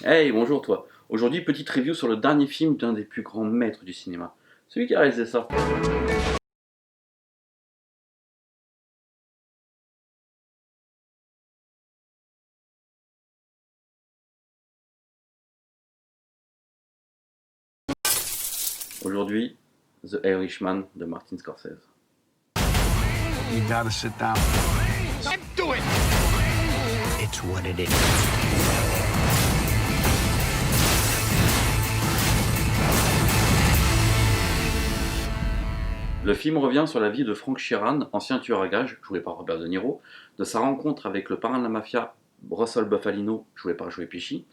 Hey, bonjour toi. Aujourd'hui, petite review sur le dernier film d'un des plus grands maîtres du cinéma. Celui qui a réalisé ça. Aujourd'hui, The Irishman de Martin Scorsese. You gotta sit down. Do it! It's what it is. Le film revient sur la vie de Frank Sheeran, ancien tueur à gages, joué par Robert De Niro, de sa rencontre avec le parrain de la mafia, Russell Bufalino, joué par Joey Pesci,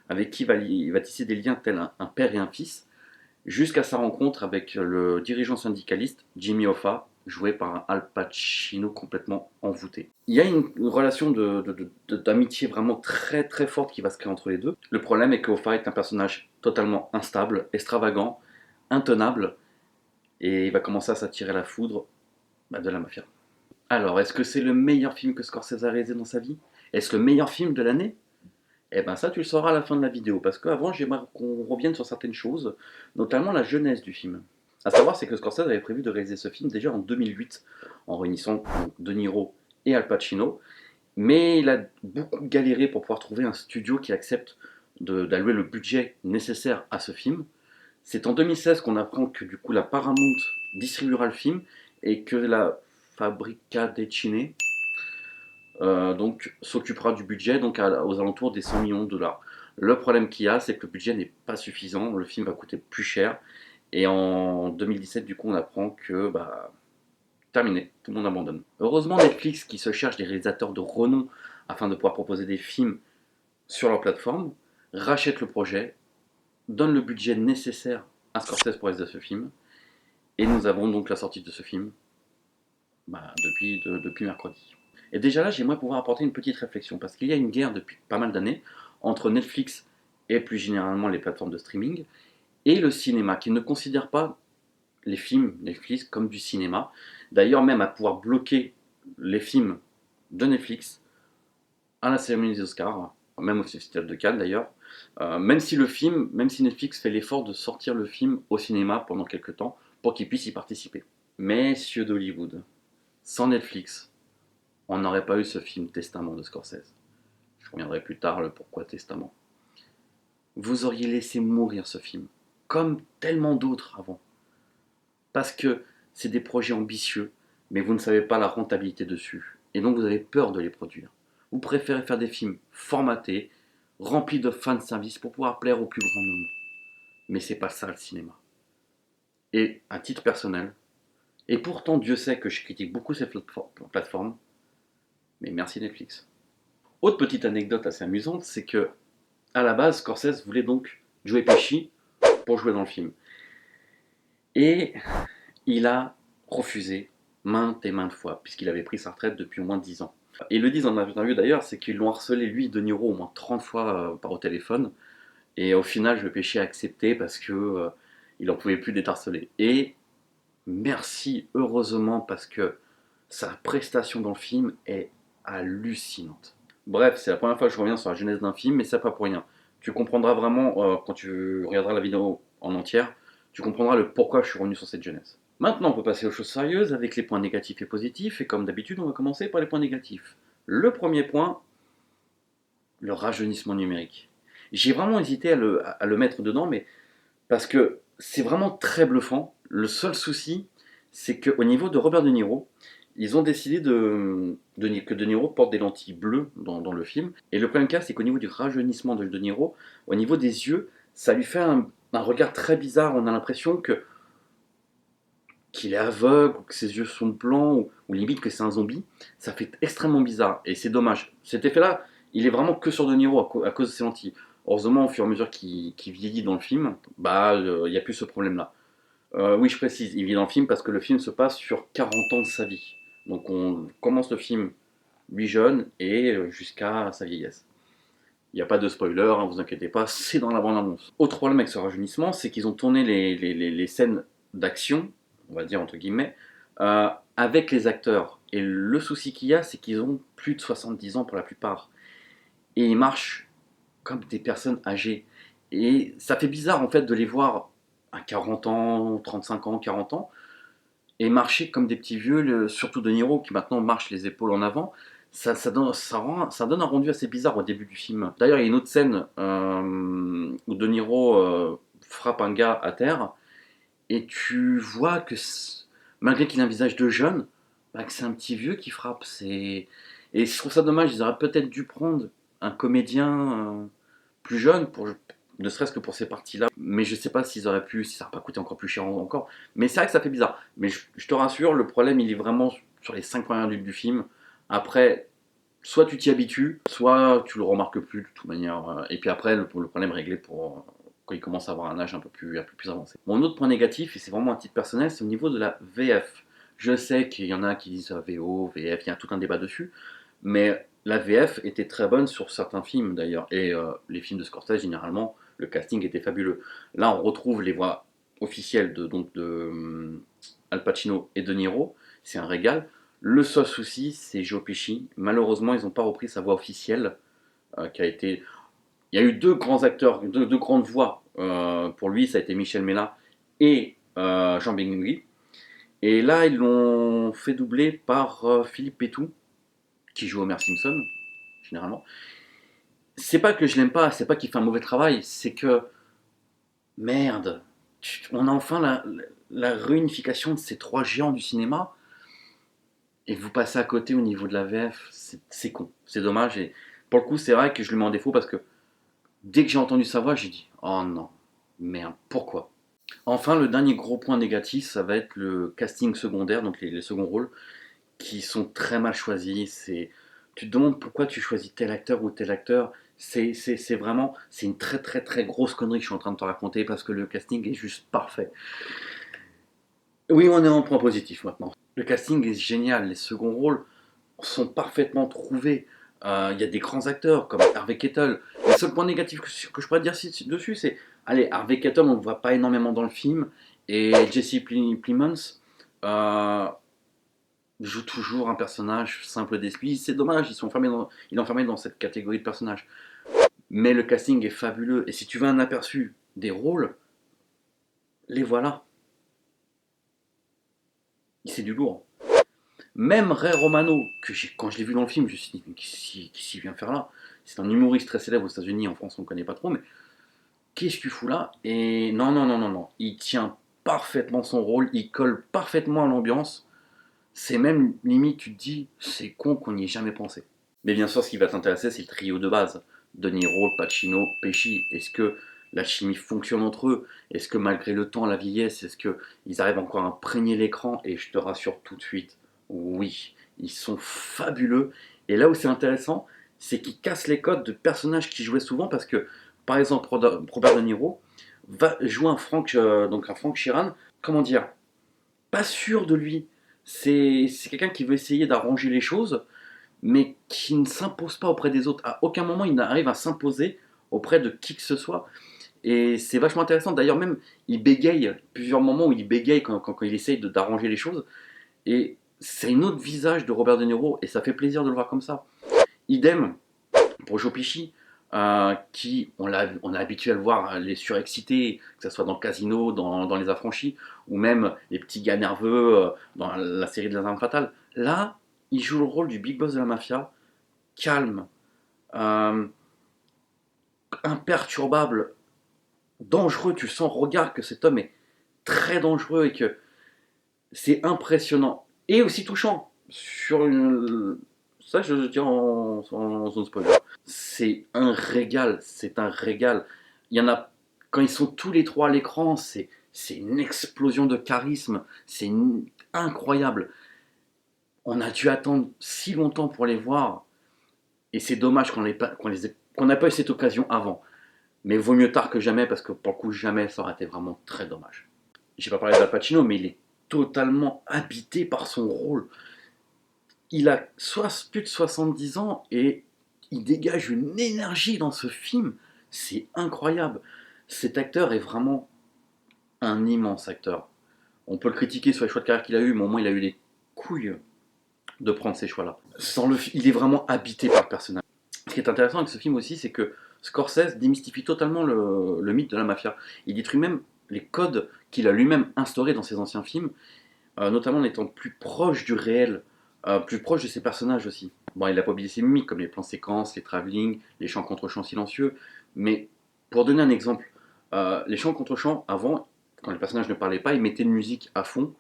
avec qui il va tisser des liens tels un père et un fils, jusqu'à sa rencontre avec le dirigeant syndicaliste Jimmy Hoffa, joué par un Al Pacino complètement envoûté. Il y a une relation d'amitié vraiment très très forte qui va se créer entre les deux. Le problème est que Hoffa est un personnage totalement instable, extravagant, intenable, et il va commencer à s'attirer la foudre de la mafia. Alors, est-ce que c'est le meilleur film que Scorsese a réalisé dans sa vie? Est-ce le meilleur film de l'année? Eh ben ça, tu le sauras à la fin de la vidéo, parce qu'avant, j'aimerais qu'on revienne sur certaines choses, notamment la jeunesse du film. A savoir, c'est que Scorsese avait prévu de réaliser ce film déjà en 2008, en réunissant De Niro et Al Pacino, mais il a beaucoup galéré pour pouvoir trouver un studio qui accepte d'allouer le budget nécessaire à ce film. C'est en 2016 qu'on apprend que du coup la Paramount distribuera le film et que la Fabrica dei Cine donc s'occupera du budget donc aux alentours des 100 millions de dollars. Le problème qu'il y a, c'est que le budget n'est pas suffisant, le film va coûter plus cher. Et en 2017, du coup, on apprend que, terminé, tout le monde abandonne. Heureusement, Netflix, qui se cherche des réalisateurs de renom afin de pouvoir proposer des films sur leur plateforme, rachète le projet, donne le budget nécessaire à Scorsese pour réaliser ce film. Et nous avons donc la sortie de ce film depuis mercredi. Et déjà là, j'aimerais pouvoir apporter une petite réflexion, parce qu'il y a une guerre depuis pas mal d'années entre Netflix et plus généralement les plateformes de streaming et le cinéma, qui ne considèrent pas les films Netflix comme du cinéma. D'ailleurs, même à pouvoir bloquer les films de Netflix à la cérémonie des Oscars, même au Festival de Cannes d'ailleurs, même si Netflix fait l'effort de sortir le film au cinéma pendant quelques temps pour qu'ils puissent y participer. Messieurs d'Hollywood, sans Netflix, on n'aurait pas eu ce film Testament de Scorsese. Je reviendrai plus tard le pourquoi Testament. Vous auriez laissé mourir ce film, comme tellement d'autres avant. Parce que c'est des projets ambitieux, mais vous ne savez pas la rentabilité dessus. Et donc vous avez peur de les produire. Vous préférez faire des films formatés, remplis de fan service pour pouvoir plaire au plus grand nombre. Mais c'est pas ça le cinéma. Et à titre personnel, et pourtant Dieu sait que je critique beaucoup ces plateformes, mais merci Netflix. Autre petite anecdote assez amusante, c'est que à la base, Scorsese voulait donc jouer Pesci pour jouer dans le film. Et il a refusé maintes et maintes fois, puisqu'il avait pris sa retraite depuis au moins 10 ans. Et ils le disent en interview d'ailleurs, c'est qu'ils l'ont harcelé, lui, De Niro, au moins 30 fois par au téléphone. Et au final, je Pesci a accepté parce que il n'en pouvait plus d'être harcelé. Et merci, heureusement, parce que sa prestation dans le film est hallucinante. Bref, c'est la première fois que je reviens sur la genèse d'un film, mais c'est pas pour rien. Tu comprendras vraiment, quand tu regarderas la vidéo en entière, tu comprendras le pourquoi je suis revenu sur cette genèse. Maintenant, on peut passer aux choses sérieuses avec les points négatifs et positifs, et comme d'habitude, on va commencer par les points négatifs. Le premier point, le rajeunissement numérique. J'ai vraiment hésité à le mettre dedans, mais parce que c'est vraiment très bluffant. Le seul souci, c'est qu'au niveau de Robert De Niro, ils ont décidé que De Niro porte des lentilles bleues dans le film. Et le problème cas, c'est qu'au niveau du rajeunissement de De Niro, au niveau des yeux, ça lui fait un regard très bizarre. On a l'impression qu'il est aveugle, ou que ses yeux sont blancs, ou limite que c'est un zombie. Ça fait extrêmement bizarre. Et c'est dommage. Cet effet-là, il est vraiment que sur De Niro à cause de ses lentilles. Heureusement, au fur et à mesure qu'il vieillit dans le film, il n'y a plus ce problème-là. Oui, je précise, il vit dans le film parce que le film se passe sur 40 ans de sa vie. Donc on commence le film lui jeune et jusqu'à sa vieillesse. Il n'y a pas de spoiler, hein, vous inquiétez pas, c'est dans la bande-annonce. Autre problème avec ce rajeunissement, c'est qu'ils ont tourné les scènes d'action, on va dire entre guillemets, avec les acteurs. Et le souci qu'il y a, c'est qu'ils ont plus de 70 ans pour la plupart. Et ils marchent comme des personnes âgées. Et ça fait bizarre en fait de les voir à 40 ans, 35 ans, 40 ans, et marcher comme des petits vieux, surtout De Niro qui maintenant marche les épaules en avant. Ça donne un rendu assez bizarre au début du film. D'ailleurs, il y a une autre scène où De Niro frappe un gars à terre, et tu vois que malgré qu'il a un visage de jeune, bah, que c'est un petit vieux qui frappe. Et je trouve ça dommage, ils auraient peut-être dû prendre un comédien plus jeune, ne serait-ce que pour ces parties-là. Mais je sais pas s'ils auraient pu, si ça n'aurait pas coûté encore plus cher encore. Mais c'est vrai que ça fait bizarre. Mais je te rassure, le problème il est vraiment sur les 5 premières minutes du film. Après, soit tu t'y habitues, soit tu le remarques plus de toute manière. Et puis après, le problème est réglé pour quand il commence à avoir un âge un peu plus avancé. Mon autre point négatif, et c'est vraiment un titre personnel, c'est au niveau de la VF. Je sais qu'il y en a qui disent VO, VF, il y a tout un débat dessus, mais la VF était très bonne sur certains films d'ailleurs, et les films de Scorsese, généralement, le casting était fabuleux. Là, on retrouve les voix officielles de Al Pacino et De Niro, c'est un régal. Le seul souci, c'est Joe Pesci. Malheureusement, ils n'ont pas repris sa voix officielle, qui a été... Il y a eu deux grands acteurs, deux grandes voix pour lui, ça a été Michel Mella et Jean Benguigui. Et là, ils l'ont fait doubler par Philippe Pétou, qui joue Homer Simpson, généralement. C'est pas que je l'aime pas, c'est pas qu'il fait un mauvais travail, c'est que, merde, on a enfin la réunification de ces trois géants du cinéma, et vous passez à côté au niveau de la VF, c'est con, c'est dommage. Et pour le coup, c'est vrai que je lui mets en défaut parce que dès que j'ai entendu sa voix, j'ai dit, oh non, merde, pourquoi? Enfin, le dernier gros point négatif, ça va être le casting secondaire, donc les seconds rôles, qui sont très mal choisis. Tu te demandes pourquoi tu choisis tel acteur ou tel acteur. C'est vraiment, c'est une très très très grosse connerie que je suis en train de te raconter parce que le casting est juste parfait. Oui, on est en point positif maintenant. Le casting est génial, les seconds rôles sont parfaitement trouvés. Il y a des grands acteurs comme Harvey Keitel. Le seul point négatif que je pourrais dire dessus, c'est allez, Harvey Keitel, on ne le voit pas énormément dans le film, et Jesse Plemons joue toujours un personnage simple d'esprit. C'est dommage, il est enfermé dans cette catégorie de personnages. Mais le casting est fabuleux, et si tu veux un aperçu des rôles, les voilà. C'est du lourd. Même Ray Romano, quand je l'ai vu dans le film, je me suis dit, mais qu'est-ce qu'il vient faire là? C'est un humoriste très célèbre aux États-Unis, en France on ne connaît pas trop, mais qu'est-ce que tu fous là? Et non, non, non, non, non, il tient parfaitement son rôle, il colle parfaitement à l'ambiance. C'est même limite, tu te dis, c'est con qu'on n'y ait jamais pensé. Mais bien sûr, ce qui va t'intéresser, c'est le trio de base. De Niro, Pacino, Pesci. Est-ce que la chimie fonctionne entre eux? Est-ce que malgré le temps, la vieillesse, est-ce qu'ils arrivent encore à imprégner l'écran? Et je te rassure tout de suite, oui, ils sont fabuleux. Et là où c'est intéressant, c'est qu'ils cassent les codes de personnages qui jouaient souvent parce que, par exemple, Robert De Niro va jouer donc un Frank Sheeran, comment dire, pas sûr de lui. C'est quelqu'un qui veut essayer d'arranger les choses, mais qui ne s'impose pas auprès des autres. À aucun moment il n'arrive à s'imposer auprès de qui que ce soit. Et c'est vachement intéressant. D'ailleurs, même, il bégaye, plusieurs moments où il bégaye quand il essaye d'arranger les choses. Et c'est un autre visage de Robert De Niro, et ça fait plaisir de le voir comme ça. Idem pour Joe Pesci, qui, on a habitué à le voir, les surexcités, que ce soit dans Casino, dans Les Affranchis, ou même les petits gars nerveux dans la série de l'Arme Fatale. Là, il joue le rôle du big boss de la mafia, calme, euh, imperturbable, dangereux. Tu sens au regard que cet homme est très dangereux et que c'est impressionnant. Et aussi touchant. Ça, je dis en zone spoiler. C'est un régal, c'est un régal. Il y en a, quand ils sont tous les trois à l'écran, c'est une explosion de charisme, incroyable. On a dû attendre si longtemps pour les voir, et c'est dommage qu'on n'a pas eu cette occasion avant. Mais vaut mieux tard que jamais, parce que pour le coup, jamais, ça aurait été vraiment très dommage. J'ai pas parlé d'Al Pacino, mais il est totalement habité par son rôle. Il a plus de 70 ans, et il dégage une énergie dans ce film. C'est incroyable. Cet acteur est vraiment un immense acteur. On peut le critiquer sur les choix de carrière qu'il a eu, mais au moins il a eu les couilles de prendre ces choix-là. Il est vraiment habité par le personnage. Ce qui est intéressant avec ce film aussi, c'est que Scorsese démystifie totalement le mythe de la mafia. Il détruit même les codes qu'il a lui-même instaurés dans ses anciens films, notamment en étant plus proche du réel, plus proche de ses personnages aussi. Bon, il a pas oublié ses mimiques, comme les plans séquences, les travelling, les chants contre chants silencieux, mais pour donner un exemple, les chants contre chants, avant, quand les personnages ne parlaient pas, ils mettaient une musique à fond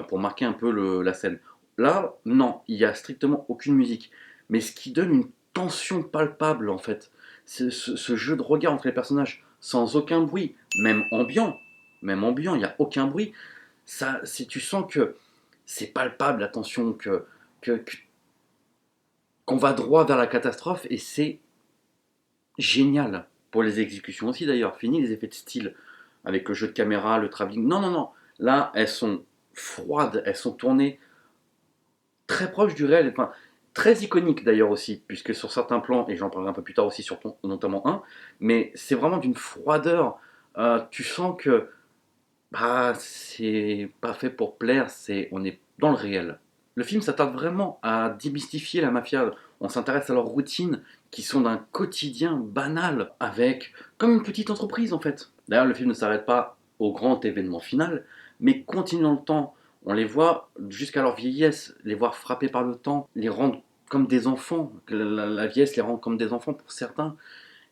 pour marquer un peu la scène. Là, non, il n'y a strictement aucune musique, mais ce qui donne une tension palpable en fait. C'est ce jeu de regard entre les personnages, sans aucun bruit, même ambiant, il n'y a aucun bruit. Ça, si tu sens que c'est palpable la tension, qu'on va droit vers la catastrophe, et c'est génial. Pour les exécutions aussi d'ailleurs, fini les effets de style, avec le jeu de caméra, le travelling. Non, non, non, là elles sont froides, elles sont tournées très proches du réel, enfin, très iconiques d'ailleurs aussi, puisque sur certains plans, et j'en parlerai un peu plus tard aussi sur notamment un, mais c'est vraiment d'une froideur. Tu sens que bah, c'est pas fait pour plaire, on est dans le réel. Le film s'attarde vraiment à démystifier la mafia. On s'intéresse à leurs routines qui sont d'un quotidien banal, avec comme une petite entreprise en fait. D'ailleurs, le film ne s'arrête pas au grand événement final, mais continue dans le temps. On les voit jusqu'à leur vieillesse, les voir frappés par le temps, les rendre comme des enfants. La vieillesse les rend comme des enfants pour certains,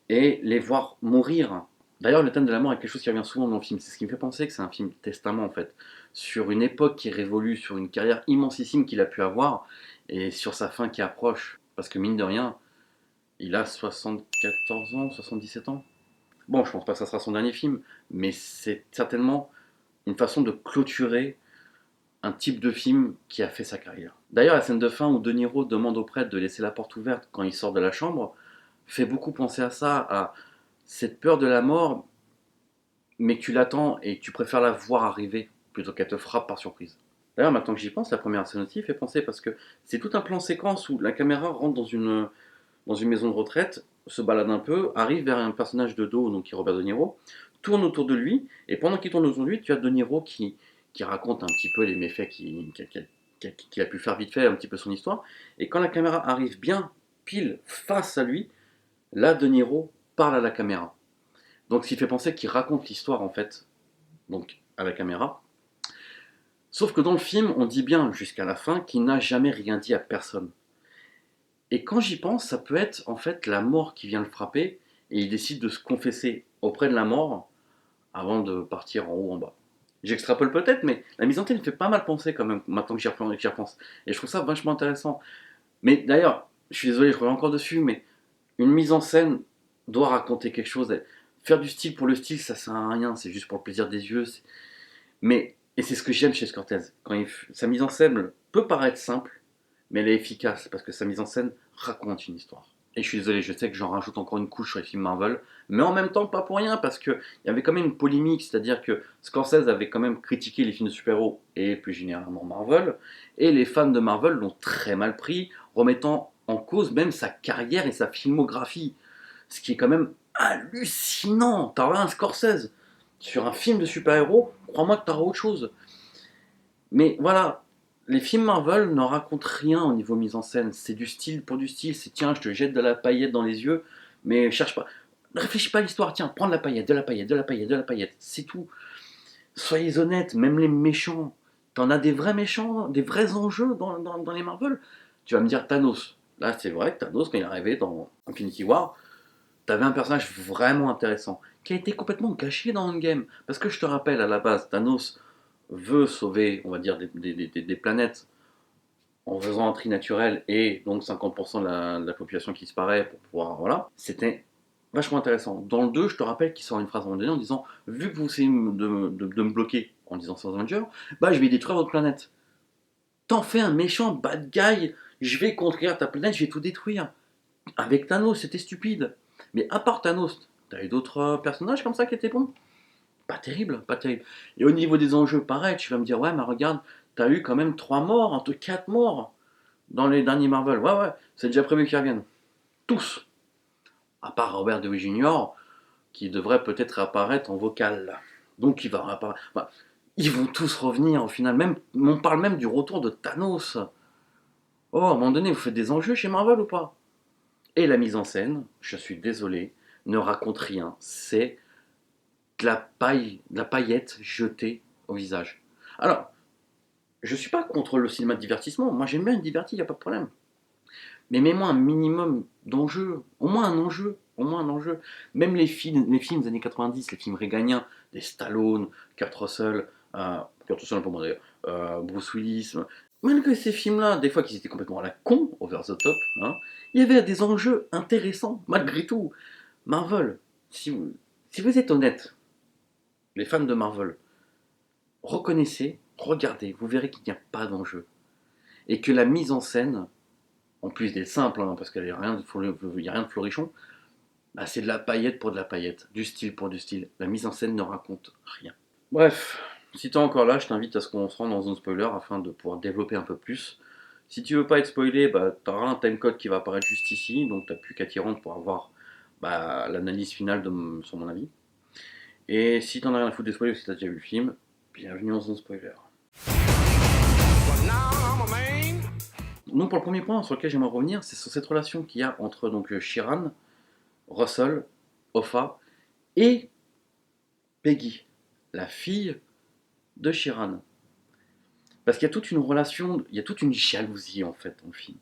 et les voir mourir. D'ailleurs, le thème de la mort est quelque chose qui revient souvent dans le film. C'est ce qui me fait penser que c'est un film testament en fait, sur une époque qui révolue, sur une carrière immensissime qu'il a pu avoir, et sur sa fin qui approche. Parce que mine de rien, il a 74 ans, 77 ans. Bon, je pense pas que ça sera son dernier film, mais c'est certainement une façon de clôturer un type de film qui a fait sa carrière. D'ailleurs, la scène de fin où De Niro demande au prêtre de laisser la porte ouverte quand il sort de la chambre fait beaucoup penser à ça, à cette peur de la mort, mais que tu l'attends et tu préfères la voir arriver plutôt qu'elle te frappe par surprise. D'ailleurs, maintenant que j'y pense, la première scène aussi fait penser parce que c'est tout un plan séquence où la caméra rentre dans une maison de retraite, se balade un peu, arrive vers un personnage de dos, donc qui est Robert De Niro, tourne autour de lui, et pendant qu'il tourne autour de lui, tu as De Niro qui raconte un petit peu les méfaits qu'il a pu faire vite fait, un petit peu son histoire, et quand la caméra arrive bien pile face à lui, là De Niro parle à la caméra. Donc ce qui fait penser qu'il raconte l'histoire en fait, donc à la caméra. Sauf que dans le film, on dit bien jusqu'à la fin qu'il n'a jamais rien dit à personne. Et quand j'y pense, ça peut être en fait la mort qui vient le frapper et il décide de se confesser auprès de la mort avant de partir en haut en bas. J'extrapole peut-être, mais la mise en scène fait pas mal penser quand même maintenant que j'y repense. Et je trouve ça vachement intéressant. Mais d'ailleurs, je suis désolé, je reviens encore dessus, mais une mise en scène doit raconter quelque chose. Faire du style pour le style, ça sert à rien, c'est juste pour le plaisir des yeux. Mais, et c'est ce que j'aime chez Scorsese, sa mise en scène peut paraître simple, mais elle est efficace parce que sa mise en scène raconte une histoire. Et je suis désolé, je sais que j'en rajoute encore une couche sur les films Marvel, mais en même temps pas pour rien parce qu'il y avait quand même une polémique, c'est-à-dire que Scorsese avait quand même critiqué les films de super-héros et plus généralement Marvel, et les fans de Marvel l'ont très mal pris, remettant en cause même sa carrière et sa filmographie, ce qui est quand même hallucinant. T'auras un Scorsese sur un film de super-héros, crois-moi que t'auras autre chose. Mais voilà, les films Marvel n'en racontent rien au niveau mise en scène. C'est du style pour du style. C'est tiens, je te jette de la paillette dans les yeux, mais cherche pas. Ne réfléchis pas à l'histoire. Tiens, prends de la paillette, de la paillette, de la paillette, de la paillette. C'est tout. Soyez honnêtes, même les méchants. T'en as des vrais méchants, des vrais enjeux dans les Marvel. Tu vas me dire Thanos. Là, c'est vrai que Thanos, quand il est arrivé dans Infinity War, t'avais un personnage vraiment intéressant qui a été complètement gâché dans Endgame. Parce que je te rappelle, à la base, Thanos veut sauver, on va dire, des planètes en faisant un tri naturel et donc 50% de la population qui disparaît pour pouvoir. Voilà. C'était vachement intéressant. Dans le 2, je te rappelle qu'il sort une phrase à un moment donné en disant vu que vous essayez de me bloquer en disant sans Avenger, bah je vais détruire votre planète. T'en fais un méchant bad guy, je vais conquérir ta planète, je vais tout détruire. Avec Thanos, c'était stupide. Mais à part Thanos, t'as eu d'autres personnages comme ça qui étaient bons? Pas terrible, pas terrible. Et au niveau des enjeux, pareil, tu vas me dire, ouais, mais regarde, t'as eu quand même 3 morts, entre 4 morts dans les derniers Marvel. Ouais, ouais, c'est déjà prévu qu'ils reviennent. Tous. À part Robert Downey Jr., qui devrait peut-être apparaître en vocal. Donc il va apparaître. Bah, ils vont tous revenir au final. Même, on parle même du retour de Thanos. Oh, à un moment donné, vous faites des enjeux chez Marvel ou pas? Et la mise en scène, je suis désolé, ne raconte rien. C'est de la paille, de la paillette jetée au visage. Alors, je ne suis pas contre le cinéma de divertissement. Moi, j'aime bien être diverti, il n'y a pas de problème. Mais mets-moi un minimum d'enjeu, au moins un enjeu, au moins un enjeu. Même les films des années 90, les films réganiens, des Stallone, Kurt Russell pour moi d'ailleurs, Bruce Willis, malgré ces films-là, des fois qu'ils étaient complètement à la con, over the top, hein, il y avait des enjeux intéressants, malgré tout. Marvel, si vous êtes honnête, les fans de Marvel, reconnaissez, regardez, vous verrez qu'il n'y a pas d'enjeu. Et que la mise en scène, en plus d'être simple, hein, parce qu'il n'y a rien de florichon, bah, c'est de la paillette pour de la paillette, du style pour du style. La mise en scène ne raconte rien. Bref, si tu es encore là, je t'invite à ce qu'on se rende dans un spoiler afin de pouvoir développer un peu plus. Si tu veux pas être spoilé, bah, tu auras un timecode qui va apparaître juste ici, donc tu n'as plus qu'à t'y rendre pour avoir l'analyse finale sur mon avis. Et si t'en as rien à foutre des spoilers, si tu as déjà vu le film, bienvenue dans un spoiler. Donc pour le premier point sur lequel j'aimerais revenir, c'est sur cette relation qu'il y a entre donc Sheeran, Russell, Hoffa et Peggy, la fille de Sheeran. Parce qu'il y a toute une relation, il y a toute une jalousie en fait dans le film.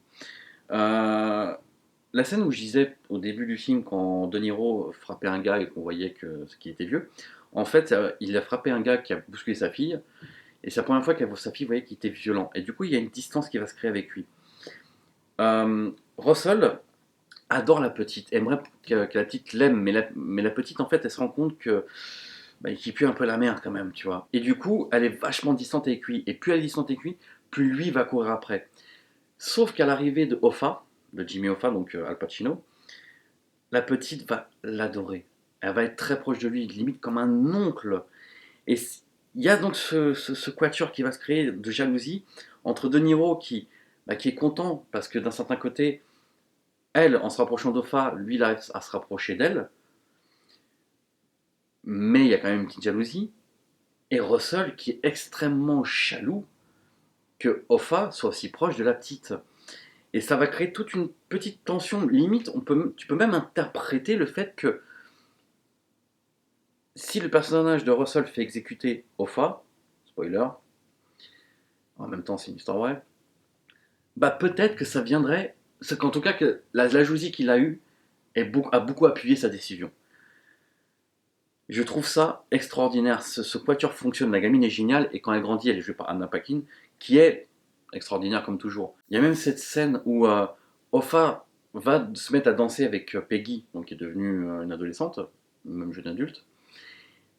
La scène où je disais au début du film, quand De Niro frappait un gars et qu'on voyait qu'il était vieux, en fait il a frappé un gars qui a bousculé sa fille, et c'est la première fois que sa fille voyait qu'il était violent. Et du coup il y a une distance qui va se créer avec lui. Russell adore la petite, aimerait que la petite l'aime, mais la petite en fait elle se rend compte que qu'il pue un peu la merde quand même, tu vois. Et du coup elle est vachement distante avec lui, et plus elle est distante avec lui, plus lui va courir après. Sauf qu'à l'arrivée de Hoffa, de Jimmy Hoffa, donc Al Pacino, la petite va l'adorer. Elle va être très proche de lui, limite comme un oncle. Et il y a donc ce quatuor qui va se créer de jalousie entre De Niro qui est content parce que d'un certain côté, elle, en se rapprochant d'Hoffa, lui, il arrive à se rapprocher d'elle. Mais il y a quand même une petite jalousie. Et Russell qui est extrêmement jaloux que Hoffa soit aussi proche de la petite. Et ça va créer toute une petite tension. Limite, tu peux même interpréter le fait que si le personnage de Russell fait exécuter Hoffa, spoiler, en même temps c'est une histoire vraie, peut-être que ça viendrait, c'est qu'en tout cas que la jalousie qu'il a eue a beaucoup appuyé sa décision. Je trouve ça extraordinaire, ce quatuor fonctionne, la gamine est géniale, et quand elle grandit, elle est jouée par Anna Paquin, qui est extraordinaire comme toujours. Il y a même cette scène où Hoffa va se mettre à danser avec Peggy, donc qui est devenue une adolescente, même jeune adulte,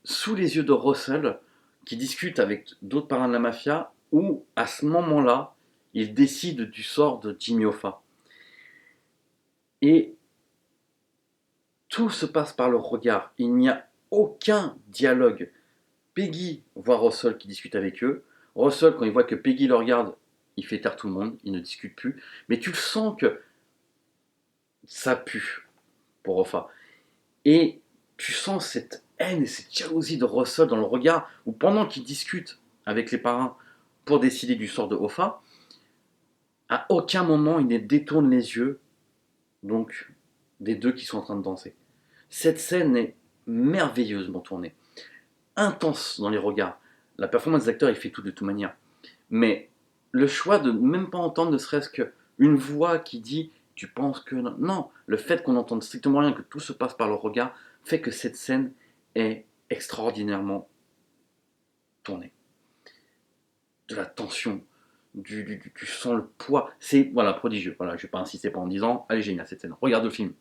sous les yeux de Russell, qui discute avec d'autres parrains de la mafia, où à ce moment-là, il décide du sort de Jimmy Hoffa. Et tout se passe par le regard, il n'y a aucun dialogue. Peggy voit Russell qui discute avec eux. Russell, quand il voit que Peggy le regarde, il fait taire tout le monde, il ne discute plus. Mais tu le sens que ça pue pour Hoffa. Et tu sens cette haine et cette jalousie de Russell dans le regard, où pendant qu'il discute avec les parrains pour décider du sort de Hoffa, à aucun moment il ne détourne les yeux donc des deux qui sont en train de danser. Cette scène est merveilleusement tournée, intense dans les regards. La performance des acteurs, il fait tout de toute manière. Mais le choix de ne même pas entendre ne serait-ce qu'une voix qui dit « tu penses que... » Non, le fait qu'on entende strictement rien, que tout se passe par le regard, fait que cette scène est extraordinairement tournée. De la tension, tu sens le poids, c'est prodigieux. Voilà, je ne vais pas insister pas en disant « elle est géniale cette scène, regarde le film ».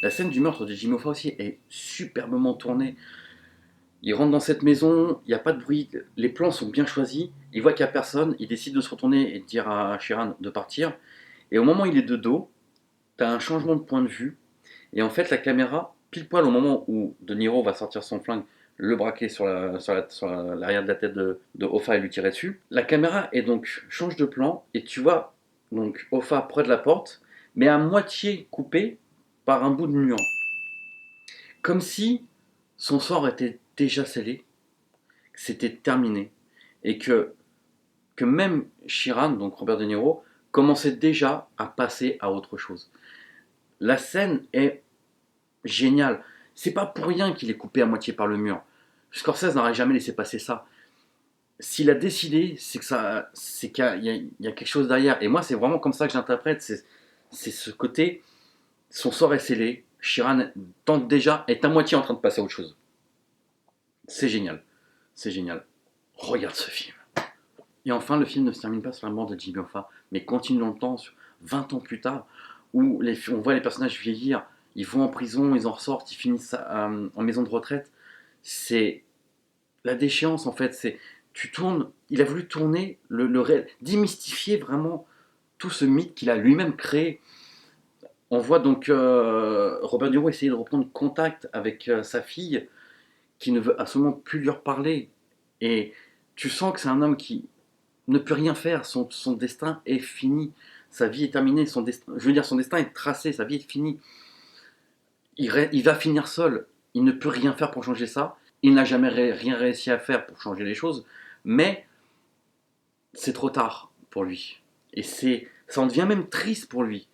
La scène du meurtre de Jimmy Hoffa aussi est superbement tournée. Il rentre dans cette maison, il n'y a pas de bruit, les plans sont bien choisis, il voit qu'il n'y a personne, il décide de se retourner et de dire à Sheeran de partir. Et au moment où il est de dos, tu as un changement de point de vue, et en fait la caméra, pile poil au moment où De Niro va sortir son flingue, le braquer sur l'arrière de la tête de Hoffa et lui tirer dessus, la caméra change de plan, et tu vois donc Hoffa près de la porte, mais à moitié coupé par un bout de muant. Comme si son sort était déjà scellé, que c'était terminé, et que même Sheeran, donc Robert De Niro, commençait déjà à passer à autre chose. La scène est génial. C'est pas pour rien qu'il est coupé à moitié par le mur. Scorsese n'aurait jamais laissé passer ça. S'il a décidé, c'est qu'il y a quelque chose derrière. Et moi, c'est vraiment comme ça que j'interprète. C'est ce côté, son sort est scellé. Chiran tente déjà, est à moitié en train de passer à autre chose. C'est génial. C'est génial. Regarde ce film. Et enfin, le film ne se termine pas sur la mort de Jimmy Hoffa, mais continue dans le temps, 20 ans plus tard, où on voit les personnages vieillir, ils vont en prison, ils en ressortent, ils finissent en maison de retraite. C'est la déchéance en fait. Tu tournes, il a voulu tourner démystifier vraiment tout ce mythe qu'il a lui-même créé. On voit donc Robert De Niro essayer de reprendre contact avec sa fille, qui ne veut absolument plus lui reparler. Et tu sens que c'est un homme qui ne peut rien faire, son destin est fini, sa vie est terminée, son destin est tracé, sa vie est finie. Il va finir seul, il ne peut rien faire pour changer ça, il n'a jamais rien réussi à faire pour changer les choses, mais c'est trop tard pour lui. Et ça en devient même triste pour lui.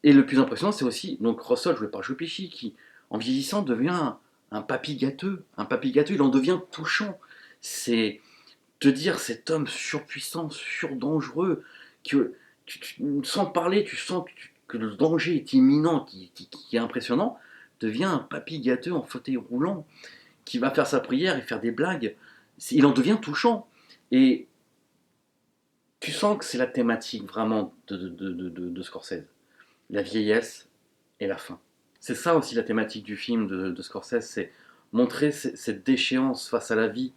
Et le plus impressionnant, c'est aussi donc Russell, joué par Joe Pesci, qui, en vieillissant, devient un papy gâteux. Un papy gâteux, il en devient touchant. C'est te dire cet homme surpuissant, surdangereux, que sans parler, tu sens que le danger est imminent, qui est impressionnant, devient un papy gâteux en fauteuil roulant, qui va faire sa prière et faire des blagues. Il en devient touchant. Et tu sens que c'est la thématique vraiment de Scorsese. La vieillesse et la fin. C'est ça aussi la thématique du film de Scorsese, c'est montrer cette déchéance face à la vie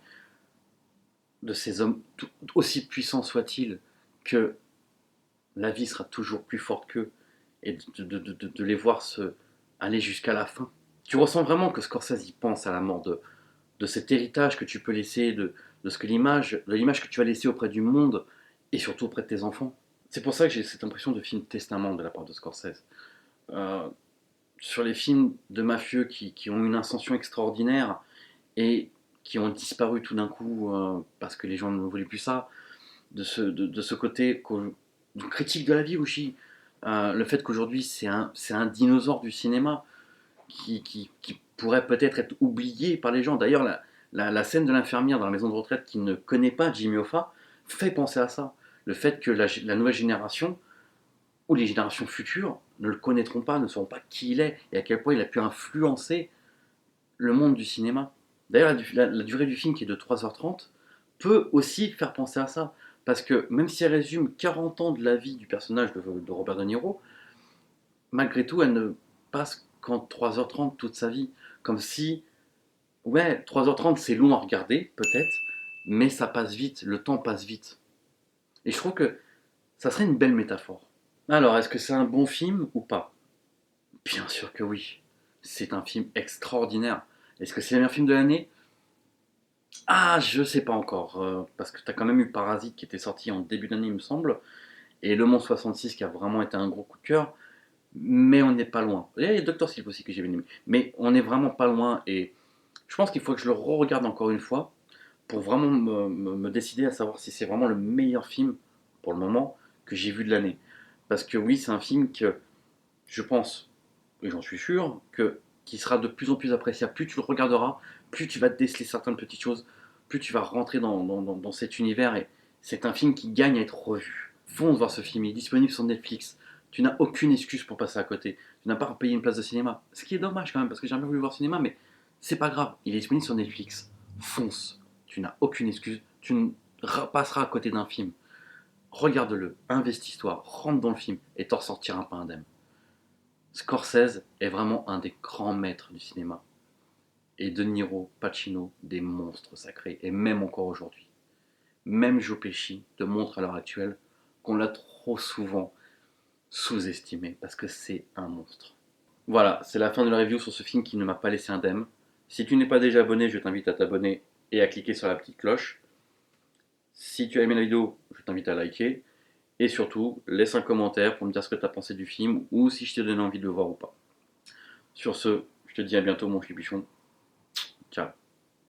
de ces hommes, aussi puissants soient-ils, que la vie sera toujours plus forte qu'eux, et de les voir aller jusqu'à la fin. Tu ressens vraiment que Scorsese y pense à la mort de cet héritage que tu peux laisser, de l'image que tu vas laisser auprès du monde, et surtout auprès de tes enfants. C'est pour ça que j'ai cette impression de film testament de la part de Scorsese. Euh, sur les films de mafieux qui ont une ascension extraordinaire et qui ont disparu tout d'un coup parce que les gens ne voulaient plus ça, de ce côté de critique de la vie aussi, le fait qu'aujourd'hui c'est un dinosaure du cinéma qui pourrait peut-être être oublié par les gens. D'ailleurs, la scène de l'infirmière dans la maison de retraite qui ne connaît pas Jimmy Hoffa fait penser à ça. Le fait que la nouvelle génération ou les générations futures ne le connaîtront pas, ne sauront pas qui il est et à quel point il a pu influencer le monde du cinéma. D'ailleurs, la durée du film qui est de 3h30 peut aussi faire penser à ça. Parce que même si elle résume 40 ans de la vie du personnage de Robert De Niro, malgré tout, elle ne passe qu'en 3h30 toute sa vie. Comme si, ouais, 3h30 c'est long à regarder, peut-être, mais ça passe vite, le temps passe vite. Et je trouve que ça serait une belle métaphore. Alors, est-ce que c'est un bon film ou pas? Bien sûr que oui. C'est un film extraordinaire. Est-ce que c'est le meilleur film de l'année? Ah, je sais pas encore. Parce que t'as quand même eu Parasite qui était sorti en début d'année, il me semble. Et Le Mans 66 qui a vraiment été un gros coup de cœur. Mais on n'est pas loin. Et Doctor Sleep aussi que j'ai bien aimé. Mais on n'est vraiment pas loin. Et je pense qu'il faut que je le re-regarde encore une fois pour vraiment me décider à savoir si c'est vraiment le meilleur film, pour le moment, que j'ai vu de l'année. Parce que oui, c'est un film que je pense, et j'en suis sûr, qui sera de plus en plus appréciable. Plus tu le regarderas, plus tu vas déceler certaines petites choses, plus tu vas rentrer dans cet univers. Et c'est un film qui gagne à être revu. Fonce voir ce film, il est disponible sur Netflix. Tu n'as aucune excuse pour passer à côté. Tu n'as pas à payer une place de cinéma. Ce qui est dommage quand même, parce que j'ai jamais voulu voir cinéma, mais c'est pas grave. Il est disponible sur Netflix. Fonce. Tu n'as aucune excuse. Tu ne passeras à côté d'un film. Regarde-le, investis-toi, rentre dans le film et t'en ressortiras pas indemne. Scorsese est vraiment un des grands maîtres du cinéma. Et De Niro, Pacino, des monstres sacrés. Et même encore aujourd'hui. Même Joe Pesci te montre à l'heure actuelle qu'on l'a trop souvent sous-estimé. Parce que c'est un monstre. Voilà, c'est la fin de la review sur ce film qui ne m'a pas laissé indemne. Si tu n'es pas déjà abonné, je t'invite à t'abonner et à cliquer sur la petite cloche. Si tu as aimé la vidéo, je t'invite à liker. Et surtout, laisse un commentaire pour me dire ce que tu as pensé du film ou si je t'ai donné envie de le voir ou pas. Sur ce, je te dis à bientôt mon choupichon.